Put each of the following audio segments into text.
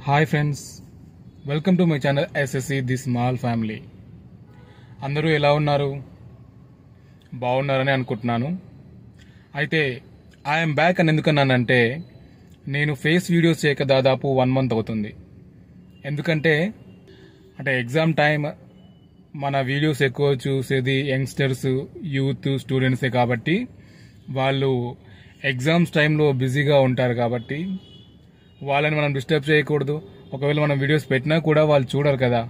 Hi friends, welcome to my channel SSC the small family. అందరూ ఎలా ఉన్నారు? బాగున్నారని అనుకుంటున్నాను. అయితే ఐఎమ్ బ్యాక్ అని ఎందుకన్నానంటే, నేను ఫేస్ వీడియోస్ చేయక దాదాపు 1 month అవుతుంది. ఎందుకంటే ఎగ్జామ్ టైం, మన వీడియోస్ ఎక్కువ చూసేది యంగ్స్టర్స్, యూత్, స్టూడెంట్సే కాబట్టి వాళ్ళు ఎగ్జామ్స్ టైంలో బిజీగా ఉంటారు. కాబట్టి వాళ్ళని మనం డిస్టర్బ్ చేయకూడదు. ఒకవేళ మనం వీడియోస్ పెట్టినా కూడా వాళ్ళు చూడరు కదా,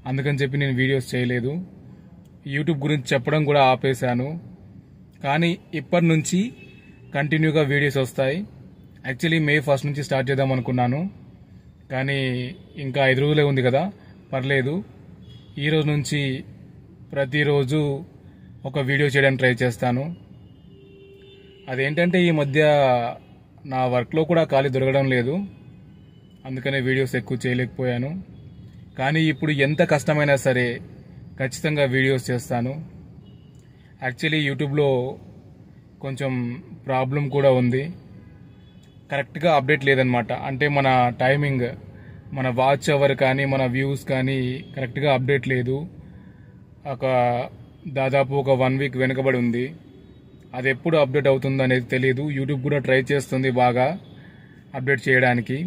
అందుకని చెప్పి నేను వీడియోస్ చేయలేదు. యూట్యూబ్ గురించి చెప్పడం కూడా ఆపేశాను. కానీ ఇప్పటి నుంచి కంటిన్యూగా వీడియోస్ వస్తాయి. యాక్చువల్లీ May 1st నుంచి స్టార్ట్ చేద్దాం అనుకున్నాను, కానీ ఇంకా 5 రోజులే ఉంది కదా, పర్లేదు. ఈరోజు నుంచి ప్రతిరోజు ఒక వీడియో చేయడానికి ట్రై చేస్తాను. అదేంటంటే ఈ మధ్య నా వర్క్లో కూడా ఖాళీ దొరకడం లేదు, అందుకనే వీడియోస్ ఎక్కువ చేయలేకపోయాను. కానీ ఇప్పుడు ఎంత కష్టమైనా సరే ఖచ్చితంగా వీడియోస్ చేస్తాను. యాక్చువల్లీ యూట్యూబ్లో కొంచెం ప్రాబ్లం కూడా ఉంది, కరెక్ట్గా అప్డేట్ లేదనమాట. అంటే మన టైమింగ్, మన వాచ్ అవర్ కానీ మన వ్యూస్ కానీ కరెక్ట్గా అప్డేట్ లేదు. దాదాపు ఒక 1 week వెనుకబడి ఉంది. అది ఎప్పుడు అప్డేట్ అవుతుందో అనేది తెలియదు. యూట్యూబ్ కూడా ట్రై చేస్తుంది బాగా అప్డేట్ చేయడానికి.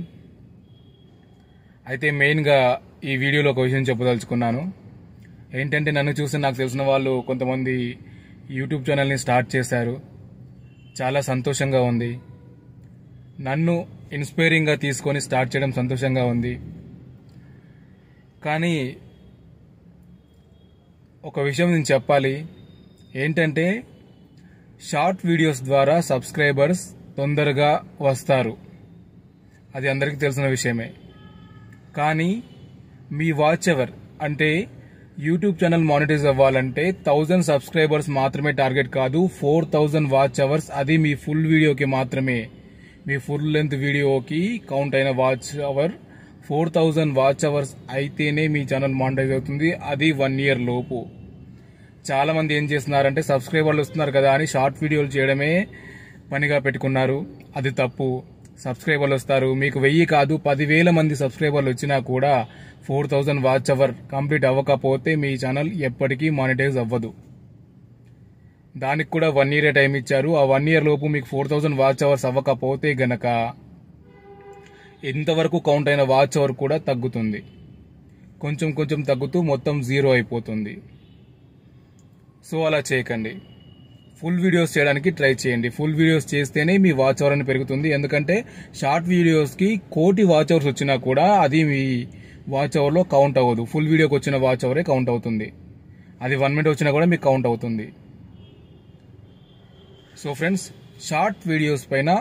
అయితే మెయిన్గా ఈ వీడియోలో ఒక విషయం చెప్పదలుచుకున్నాను. ఏంటంటే నన్ను చూసి నాకు తెలిసిన వాళ్ళు కొంతమంది యూట్యూబ్ ఛానల్ని స్టార్ట్ చేశారు. చాలా సంతోషంగా ఉంది. నన్ను ఇన్స్పైరింగ్గా తీసుకొని స్టార్ట్ చేయడం సంతోషంగా ఉంది. కానీ ఒక విషయం నేను చెప్పాలి. ఏంటంటే షార్ట్ వీడియోస్ ద్వారా సబ్స్క్రైబర్స్ తొందరగా వస్తారు, అది అందరికీ తెలిసిన విషయమే. కానీ మీ వాచ్ అవర్, అంటే యూట్యూబ్ ఛానల్ మానిటైజ్ అవ్వాలంటే 1000 సబ్స్క్రైబర్స్ మాత్రమే టార్గెట్ కాదు, 4000 వాచ్ అవర్స్. అది మీ ఫుల్ వీడియోకి మాత్రమే. మీ ఫుల్ లెంత్ వీడియోకి కౌంట్ అయిన వాచ్ అవర్ 4000 వాచ్ అవర్స్ అయితేనే మీ ఛానల్ మానిటైజ్ అవుతుంది. అది 1 year లోపు. చాలా మంది ఏం చేస్తున్నారంటే సబ్స్క్రైబర్లు వస్తున్నారు కదా అని షార్ట్ వీడియోలు చేయడమే పనిగా పెట్టుకున్నారు. అది తప్పు. సబ్స్క్రైబర్లు వస్తారు, మీకు 1000 కాదు 10,000 మంది సబ్స్క్రైబర్లు వచ్చినా కూడా 4000 వాచ్ అవర్ కంప్లీట్ అవ్వకపోతే మీ ఛానల్ ఎప్పటికీ మానిటైజ్ అవ్వదు. దానికి కూడా 1 year టైం ఇచ్చారు. ఆ 1 year లోపు మీకు 4000 వాచ్ అవర్స్ అవ్వకపోతే గనక ఇంతవరకు కౌంట్ అయిన వాచ్ అవర్ కూడా తగ్గుతుంది. కొంచెం కొంచెం తగ్గుతూ మొత్తం 0 అయిపోతుంది. సో అలా చేయకండి. ఫుల్ వీడియోస్ చేయడానికి ట్రై చేయండి. ఫుల్ వీడియోస్ చేస్తేనే మీ వాచ్ అవర్ అని పెరుగుతుంది. ఎందుకంటే షార్ట్ వీడియోస్కి 1,000,000 వాచ్ అవర్స్ వచ్చినా కూడా అది మీ వాచ్ అవర్లో కౌంట్ అవ్వదు. ఫుల్ వీడియోకి వచ్చిన వాచ్ అవరే కౌంట్ అవుతుంది. అది 1 minute వచ్చినా కూడా మీకు కౌంట్ అవుతుంది. సో ఫ్రెండ్స్, షార్ట్ వీడియోస్ పైన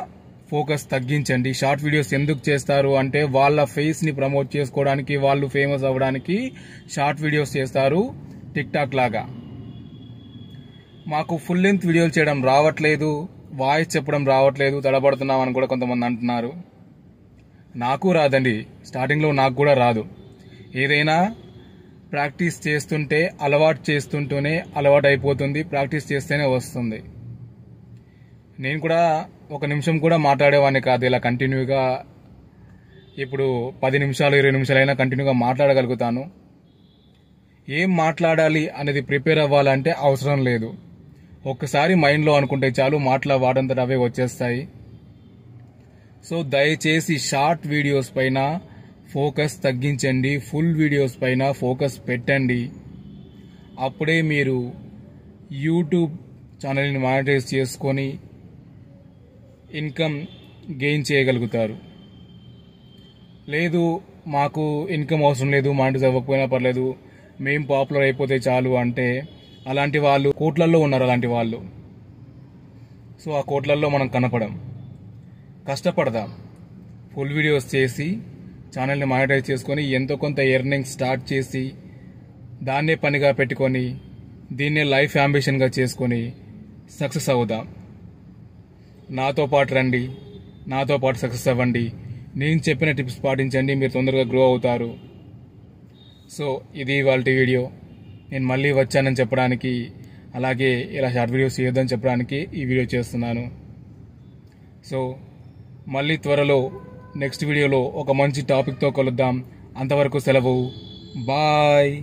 ఫోకస్ తగ్గించండి. షార్ట్ వీడియోస్ ఎందుకు చేస్తారు అంటే వాళ్ళ ఫేస్ని ప్రమోట్ చేసుకోవడానికి, వాళ్ళు ఫేమస్ అవ్వడానికి షార్ట్ వీడియోస్ చేస్తారు, టిక్ టాక్ లాగా. మాకు ఫుల్ లెంత్ వీడియోలు చేయడం రావట్లేదు, వాయిస్ చెప్పడం రావట్లేదు, తడబడుతున్నాం అని కూడా కొంతమంది అంటున్నారు. నాకు రాదండి, స్టార్టింగ్లో నాకు కూడా రాదు. ఏదైనా ప్రాక్టీస్ చేస్తుంటే, అలవాటు చేస్తుంటూనే అలవాటు అయిపోతుంది. ప్రాక్టీస్ చేస్తేనే వస్తుంది. నేను కూడా 1 నిమిషం కూడా మాట్లాడేవాడిని కాదు ఇలా కంటిన్యూగా. ఇప్పుడు 10 నిమిషాలు 20 నిమిషాలైనా కంటిన్యూగా మాట్లాడగలుగుతాను. ఏం మాట్లాడాలి అనేది ప్రిపేర్ అవ్వాలంటే అవసరం లేదు. ఒక్కసారి మైండ్లో అనుకుంటే చాలు, వాటంతట అవే వచ్చేస్తాయి. సో దయచేసి షార్ట్ వీడియోస్ పైన ఫోకస్ తగ్గించండి. ఫుల్ వీడియోస్ పైన ఫోకస్ పెట్టండి. అప్పుడే మీరు యూట్యూబ్ ఛానల్ని మానిటైజ్ చేసుకొని ఇన్కమ్ గెయిన్ చేయగలుగుతారు. లేదు మాకు ఇన్కమ్ అవసరం లేదు, మానిటైజ్ అవ్వకపోయినా పర్లేదు, మేం పాపులర్ అయిపోతే చాలు అంటే అలాంటి వాళ్ళు కోట్లల్లో ఉన్నారు. అలాంటి వాళ్ళు. సో ఆ కోట్లల్లో మనం కనపడం. కష్టపడదాం. ఫుల్ వీడియోస్ చేసి ఛానల్ని మానిటైజ్ చేసుకొని ఎంతో కొంత ఎర్నింగ్ స్టార్ట్ చేసి దాన్నే పనిగా పెట్టుకొని దీన్నే లైఫ్ అంబిషన్గా చేసుకొని సక్సెస్ అవుదాం. నాతో పాటు రండి, నాతో పాటు సక్సెస్ అవ్వండి. నేను చెప్పిన టిప్స్ పాటించండి, మీరు తొందరగా గ్రో అవుతారు. సో ఇది ఇవాల్టి వీడియో. నేను మళ్ళీ వచ్చానని చెప్పడానికి, అలాగే ఇలా షార్ట్ వీడియోస్ చేయొద్దని చెప్పడానికి ఈ వీడియో చేస్తున్నాను. సో మళ్ళీ త్వరలో నెక్స్ట్ వీడియోలో ఒక మంచి టాపిక్తో కలుద్దాం. అంతవరకు సెలవు. బాయ్.